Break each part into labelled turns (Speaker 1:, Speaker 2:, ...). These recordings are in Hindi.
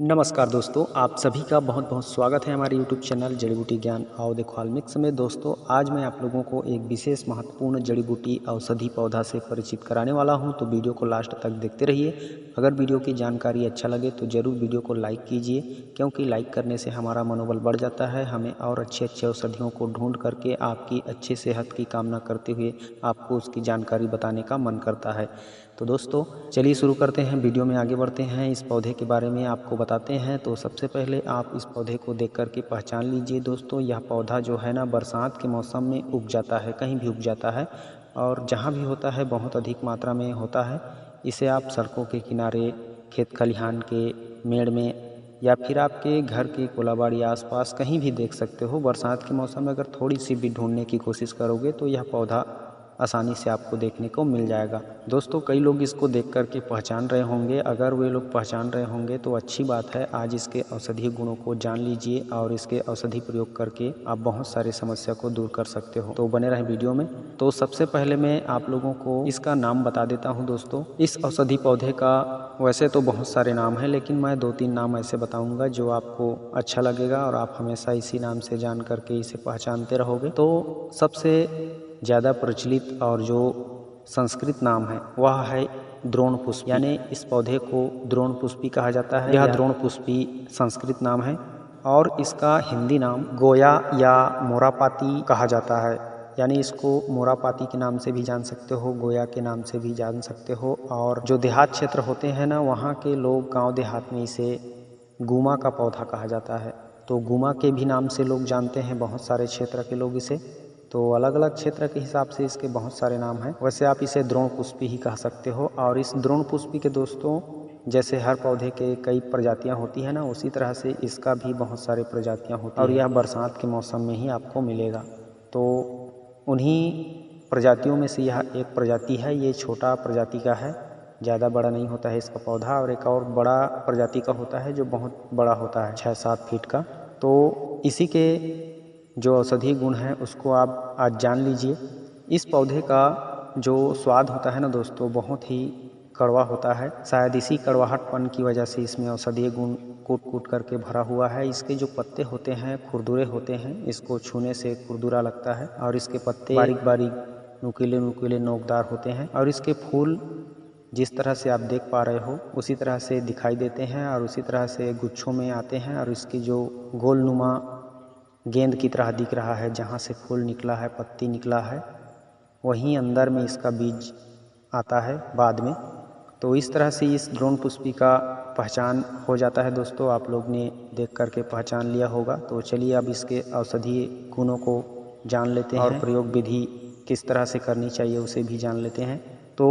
Speaker 1: नमस्कार दोस्तों, आप सभी का बहुत बहुत स्वागत है हमारे YouTube चैनल जड़ी बूटी ज्ञान आओ देखो ऑल्मिक्स में। दोस्तों, आज मैं आप लोगों को एक विशेष महत्वपूर्ण जड़ी बूटी औषधि पौधा से परिचित कराने वाला हूं, तो वीडियो को लास्ट तक देखते रहिए। अगर वीडियो की जानकारी अच्छा लगे तो ज़रूर वीडियो को लाइक कीजिए, क्योंकि लाइक करने से हमारा मनोबल बढ़ जाता है। हमें और अच्छे अच्छे औषधियों को ढूंढ करके आपकी अच्छी सेहत की कामना करते हुए आपको उसकी जानकारी बताने का मन करता है। तो दोस्तों, चलिए शुरू करते हैं। वीडियो में आगे बढ़ते हैं, इस पौधे के बारे में आपको बताते हैं। तो सबसे पहले आप इस पौधे को देख करके पहचान लीजिए। दोस्तों, यह पौधा जो है ना, बरसात के मौसम में उग जाता है, कहीं भी उग जाता है, और जहाँ भी होता है बहुत अधिक मात्रा में होता है। इसे आप सड़कों के किनारे, खेत खलिहान के मेड़ में, या फिर आपके घर के कोलाबाड़ी आसपास कहीं भी देख सकते हो। बरसात के मौसम में अगर थोड़ी सी भी ढूंढने की कोशिश करोगे तो यह पौधा आसानी से आपको देखने को मिल जाएगा। दोस्तों, कई लोग इसको देख करके पहचान रहे होंगे। अगर वे लोग पहचान रहे होंगे तो अच्छी बात है। आज इसके औषधीय गुणों को जान लीजिए और इसके औषधि प्रयोग करके आप बहुत सारी समस्या को दूर कर सकते हो। तो बने रहें वीडियो में। तो सबसे पहले मैं आप लोगों को इसका नाम बता देता हूँ। दोस्तों, इस औषधि पौधे का वैसे तो बहुत सारे नाम हैं, लेकिन मैं 2-3 नाम ऐसे बताऊंगा जो आपको अच्छा लगेगा और आप हमेशा इसी नाम से जान करके इसे पहचानते रहोगे। तो सबसे ज़्यादा प्रचलित और जो संस्कृत नाम है वह है द्रोण पुष्पी, यानी इस पौधे को द्रोण पुष्पी कहा जाता है। यह द्रोण पुष्पी संस्कृत नाम है और इसका हिंदी नाम गोया या मोरापाती कहा जाता है। यानी इसको मोरापाती के नाम से भी जान सकते हो, गोया के नाम से भी जान सकते हो। और जो देहात क्षेत्र होते हैं ना, वहाँ के लोग गांव देहात में इसे गुमा का पौधा कहा जाता है। तो गुमा के भी नाम से लोग जानते हैं, बहुत सारे क्षेत्र के लोग इसे। तो अलग अलग क्षेत्र के हिसाब से इसके बहुत सारे नाम हैं। वैसे आप इसे द्रोण पुष्पी ही कह सकते हो। और इस द्रोण पुष्पी के दोस्तों, जैसे हर पौधे के कई प्रजातियां होती है ना, उसी तरह से इसका भी बहुत सारे प्रजातियां होती हैं और यह बरसात के मौसम में ही आपको मिलेगा। तो उन्हीं प्रजातियों में से यह एक प्रजाति है। ये छोटा प्रजाति का है, ज़्यादा बड़ा नहीं होता है इसका पौधा। और एक और बड़ा प्रजाति का होता है जो बहुत बड़ा होता है, 6-7 फीट का। तो इसी के जो औषधीय गुण हैं उसको आप आज जान लीजिए। इस पौधे का जो स्वाद होता है ना दोस्तों, बहुत ही कड़वा होता है। शायद इसी कड़वाहटपन की वजह से इसमें औषधीय गुण कूट कूट करके भरा हुआ है। इसके जो पत्ते होते हैं खुरदुरे होते हैं, इसको छूने से खुरदुरा लगता है। और इसके पत्ते बारीक बारीक नुकीले नुकीले नोकदार होते हैं। और इसके फूल जिस तरह से आप देख पा रहे हो उसी तरह से दिखाई देते हैं और उसी तरह से गुच्छों में आते हैं। और इसकी जो गोलनुमा गेंद की तरह दिख रहा है, जहाँ से फूल निकला है, पत्ती निकला है, वहीं अंदर में इसका बीज आता है बाद में। तो इस तरह से इस द्रोण पुष्पी का पहचान हो जाता है। दोस्तों, आप लोग ने देख करके पहचान लिया होगा। तो चलिए अब इसके औषधीय गुणों को जान लेते हैं और प्रयोग विधि किस तरह से करनी चाहिए उसे भी जान लेते हैं। तो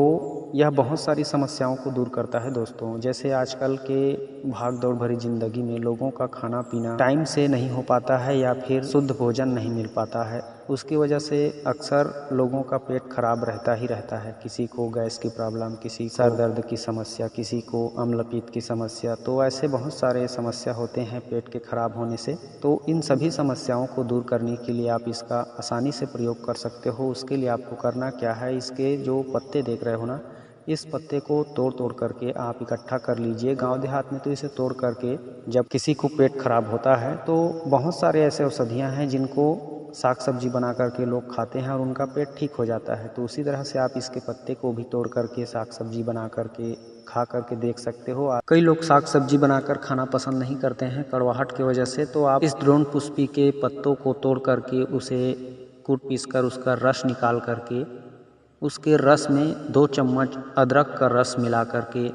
Speaker 1: यह बहुत सारी समस्याओं को दूर करता है दोस्तों। जैसे आजकल के भाग दौड़ भरी ज़िंदगी में लोगों का खाना पीना टाइम से नहीं हो पाता है या फिर शुद्ध भोजन नहीं मिल पाता है। उसकी वजह से अक्सर लोगों का पेट खराब रहता ही रहता है। किसी को गैस की प्रॉब्लम, किसी को सर दर्द की समस्या, किसी को अम्लपीत की समस्या। तो ऐसे बहुत सारे समस्या होते हैं पेट के खराब होने से। तो इन सभी समस्याओं को दूर करने के लिए आप इसका आसानी से प्रयोग कर सकते हो। उसके लिए आपको करना क्या है, इसके जो पत्ते देख रहे हो ना, इस पत्ते को तोड़ तोड़ करके आप इकट्ठा कर लीजिए। गांव देहात में तो इसे तोड़ करके जब किसी को पेट खराब होता है तो बहुत सारे ऐसे औषधियाँ हैं जिनको साग सब्जी बना करके लोग खाते हैं और उनका पेट ठीक हो जाता है। तो उसी तरह से आप इसके पत्ते को भी तोड़ करके साग सब्जी बना करके खा करके देख सकते हो। कई लोग साग सब्जी बनाकर खाना पसंद नहीं करते हैं कड़वाहट की वजह से। तो आप इस द्रोण पुष्पी के पत्तों को तोड़ करके उसे कूट पीस कर उसका रस निकाल करके उसके रस में 2 चम्मच अदरक का रस मिला करके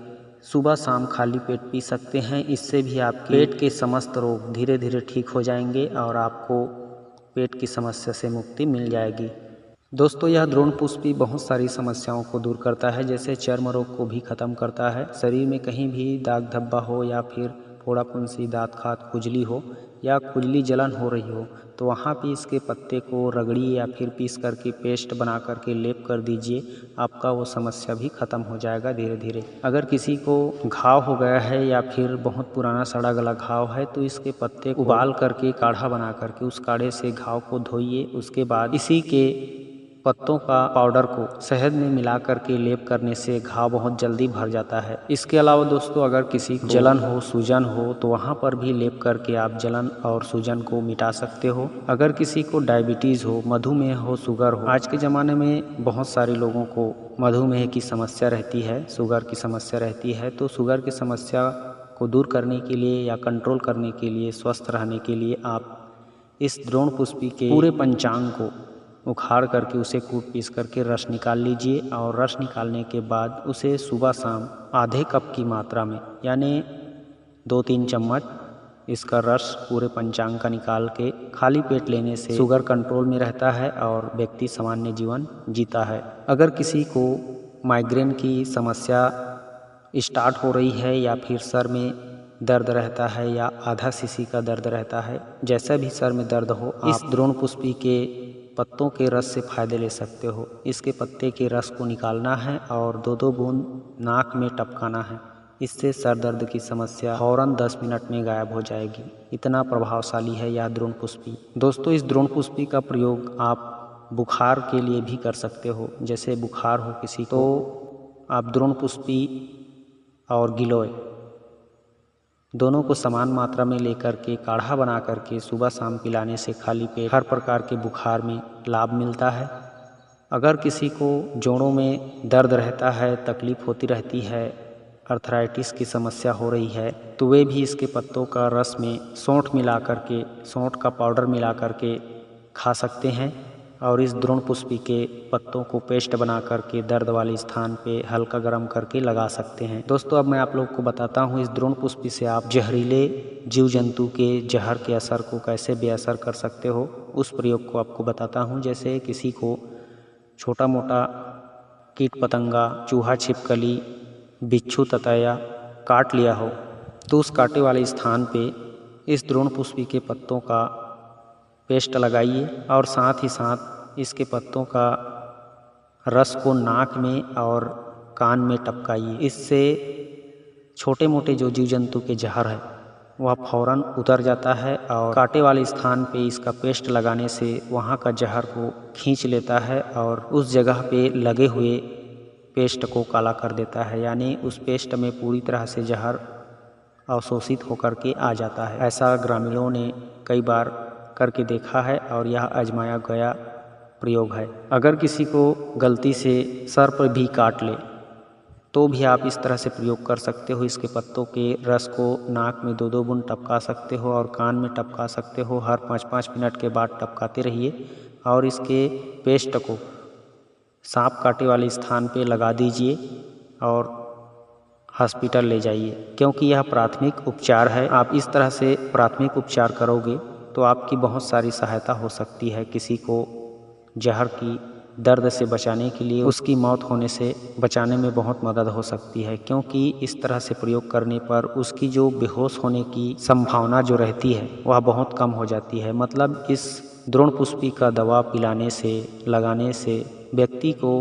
Speaker 1: सुबह शाम खाली पेट पी सकते हैं। इससे भी आपके पेट के समस्त रोग धीरे धीरे ठीक हो जाएंगे और आपको पेट की समस्या से मुक्ति मिल जाएगी। दोस्तों, यह द्रोण पुष्पी बहुत सारी समस्याओं को दूर करता है। जैसे चर्म रोग को भी खत्म करता है। शरीर में कहीं भी दाग धब्बा हो या फिर फोड़ा फुंसी, दाँत खात, खुजली हो या खुजली जलन हो रही हो, तो वहाँ पे इसके पत्ते को रगड़िए या फिर पीस करके पेस्ट बना करके लेप कर दीजिए। आपका वो समस्या भी खत्म हो जाएगा धीरे धीरे। अगर किसी को घाव हो गया है या फिर बहुत पुराना सड़ा गला घाव है तो इसके पत्ते उबाल करके काढ़ा बना करके उस काढ़े से घाव को धोइए। उसके बाद इसी के पत्तों का पाउडर को शहद में मिला करके लेप करने से घाव बहुत जल्दी भर जाता है। इसके अलावा दोस्तों अगर किसी को जलन हो, सूजन हो तो वहाँ पर भी लेप करके आप जलन और सूजन को मिटा सकते हो। अगर किसी को डायबिटीज़ हो, मधुमेह हो, शुगर हो, आज के ज़माने में बहुत सारे लोगों को मधुमेह की समस्या रहती है, शुगर की समस्या रहती है, तो शुगर की समस्या को दूर करने के लिए या कंट्रोल करने के लिए, स्वस्थ रहने के लिए आप इस द्रोण पुष्पी के पूरे पंचांग को उखाड़ करके उसे कूट पीस करके रस निकाल लीजिए और रस निकालने के बाद उसे सुबह शाम आधे कप की मात्रा में यानी 2-3 चम्मच इसका रस पूरे पंचांग का निकाल के खाली पेट लेने से शुगर कंट्रोल में रहता है और व्यक्ति सामान्य जीवन जीता है। अगर किसी को माइग्रेन की समस्या स्टार्ट हो रही है या फिर सर में दर्द रहता है या आधा सीसी का दर्द रहता है, जैसा भी सर में दर्द हो, इस द्रोण पुष्पी के पत्तों के रस से फायदे ले सकते हो। इसके पत्ते के रस को निकालना है और 2-2 बूंद नाक में टपकाना है। इससे सर दर्द की समस्या फौरन 10 मिनट में गायब हो जाएगी। इतना प्रभावशाली है यह द्रोण पुष्पी। दोस्तों इस द्रोण पुष्पी का प्रयोग आप बुखार के लिए भी कर सकते हो। जैसे बुखार हो किसी को तो आप द्रोण पुष्पी और गिलोय दोनों को समान मात्रा में लेकर के काढ़ा बना करके सुबह शाम पिलाने से खाली पेट हर प्रकार के बुखार में लाभ मिलता है। अगर किसी को जोड़ों में दर्द रहता है, तकलीफ होती रहती है, अर्थराइटिस की समस्या हो रही है, तो वे भी इसके पत्तों का रस में सौंठ मिला करके, सौंठ का पाउडर मिला करके खा सकते हैं और इस द्रोण पुष्पी के पत्तों को पेस्ट बना करके दर्द वाले स्थान पे हल्का गर्म करके लगा सकते हैं। दोस्तों अब मैं आप लोग को बताता हूँ इस द्रोण पुष्पी से आप जहरीले जीव जंतु के जहर के असर को कैसे बेअसर कर सकते हो, उस प्रयोग को आपको बताता हूँ। जैसे किसी को छोटा मोटा कीट पतंगा, चूहा, छिपकली, बिच्छू, ततैया काट लिया हो तो उस काटे वाले स्थान पे इस द्रोण पुष्पी के पत्तों का पेस्ट लगाइए और साथ ही साथ इसके पत्तों का रस को नाक में और कान में टपकाइए। इससे छोटे मोटे जो जीव जंतु के जहर है वह फौरन उतर जाता है और काटे वाले स्थान पे इसका पेस्ट लगाने से वहाँ का जहर को खींच लेता है और उस जगह पे लगे हुए पेस्ट को काला कर देता है, यानी उस पेस्ट में पूरी तरह से जहर अवशोषित होकर के आ जाता है। ऐसा ग्रामीणों ने कई बार करके देखा है और यह आजमाया गया प्रयोग है। अगर किसी को गलती से सर पर भी काट ले तो भी आप इस तरह से प्रयोग कर सकते हो। इसके पत्तों के रस को नाक में 2-2 बूंद टपका सकते हो और कान में टपका सकते हो। हर 5-5 मिनट के बाद टपकाते रहिए और इसके पेस्ट को सांप काटे वाले स्थान पे लगा दीजिए और हॉस्पिटल ले जाइए, क्योंकि यह प्राथमिक उपचार है। आप इस तरह से प्राथमिक उपचार करोगे तो आपकी बहुत सारी सहायता हो सकती है। किसी को जहर की दर्द से बचाने के लिए, उसकी मौत होने से बचाने में बहुत मदद हो सकती है, क्योंकि इस तरह से प्रयोग करने पर उसकी जो बेहोश होने की संभावना जो रहती है वह बहुत कम हो जाती है। मतलब इस द्रोण पुष्पी का दवा पिलाने से, लगाने से व्यक्ति को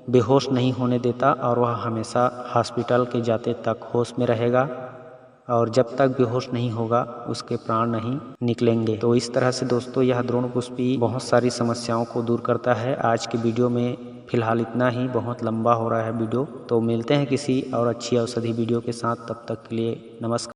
Speaker 1: बेहोश नहीं होने देता और वह हमेशा हॉस्पिटल के जाते तक होश में रहेगा और जब तक बेहोश नहीं होगा उसके प्राण नहीं निकलेंगे। तो इस तरह से दोस्तों यह द्रोण पुष्पी बहुत सारी समस्याओं को दूर करता है। आज की वीडियो में फिलहाल इतना ही, बहुत लंबा हो रहा है वीडियो, तो मिलते हैं किसी और अच्छी औषधि वीडियो के साथ। तब तक के लिए नमस्कार।